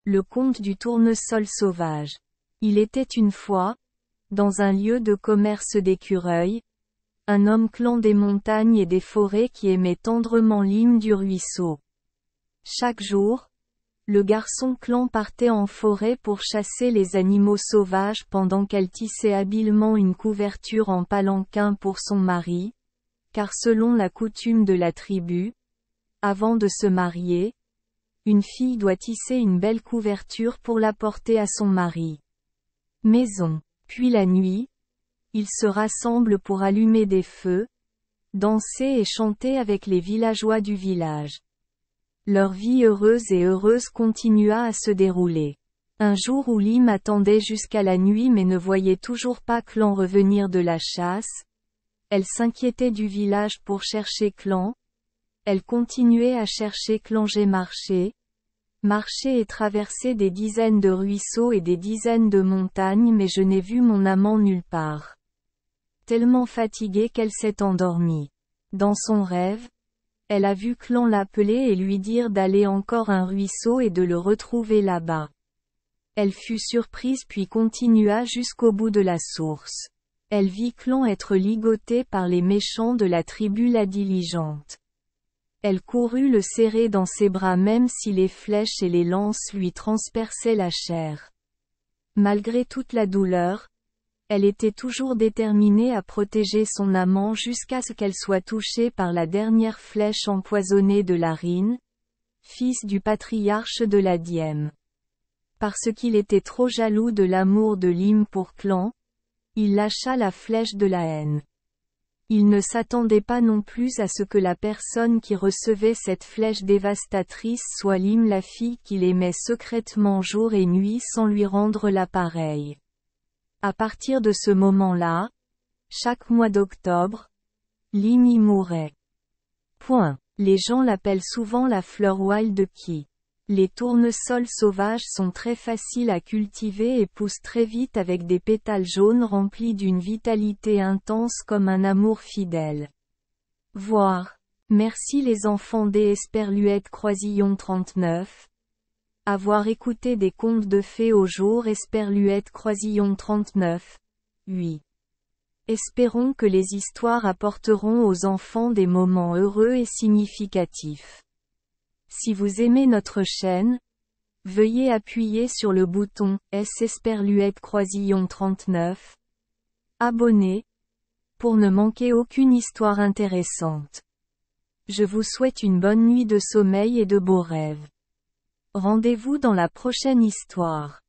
Le conte du tournesol sauvage. Il était une fois, dans un lieu de commerce d'écureuils, un homme clan des montagnes et des forêts qui aimait tendrement l'hymne du ruisseau. Chaque jour, le garçon clan partait en forêt pour chasser les animaux sauvages pendant qu'elle tissait habilement une couverture en palanquin pour son mari, car selon la coutume de la tribu, avant de se marier, une fille doit tisser une belle couverture pour la porter à son mari. Maison. Puis la nuit, ils se rassemblent pour allumer des feux, danser et chanter avec les villageois du village. Leur vie heureuse continua à se dérouler. Un jour où Lim attendait jusqu'à la nuit mais ne voyait toujours pas Clan revenir de la chasse, elle s'inquiétait du village pour chercher Clan. Elle continuait à chercher Clan. J'ai marché et traversé des dizaines de ruisseaux et des dizaines de montagnes mais je n'ai vu mon amant nulle part. Tellement fatiguée qu'elle s'est endormie. Dans son rêve, elle a vu Clan l'appeler et lui dire d'aller encore un ruisseau et de le retrouver là-bas. Elle fut surprise puis continua jusqu'au bout de la source. Elle vit Clan être ligoté par les méchants de la tribu la diligente. Elle courut le serrer dans ses bras même si les flèches et les lances lui transperçaient la chair. Malgré toute la douleur, elle était toujours déterminée à protéger son amant jusqu'à ce qu'elle soit touchée par la dernière flèche empoisonnée de Larine, fils du patriarche de la Diem. Parce qu'il était trop jaloux de l'amour de Lim pour Clan, il lâcha la flèche de la haine. Il ne s'attendait pas non plus à ce que la personne qui recevait cette flèche dévastatrice soit Lim, la fille qu'il aimait secrètement jour et nuit sans lui rendre l'appareil. À partir de ce moment-là, chaque mois d'octobre, Lim y mourait. Les gens l'appellent souvent la fleur wild qui. Les tournesols sauvages sont très faciles à cultiver et poussent très vite avec des pétales jaunes remplis d'une vitalité intense comme un amour fidèle. Voir. Merci les enfants des Esperluette Croisillon 39. Avoir écouté des contes de fées au jour Esperluette Croisillon 39. 8. Espérons que les histoires apporteront aux enfants des moments heureux et significatifs. Si vous aimez notre chaîne, veuillez appuyer sur le bouton S Esperluette Croisillon 39. Abonner, pour ne manquer aucune histoire intéressante. Je vous souhaite une bonne nuit de sommeil et de beaux rêves. Rendez-vous dans la prochaine histoire.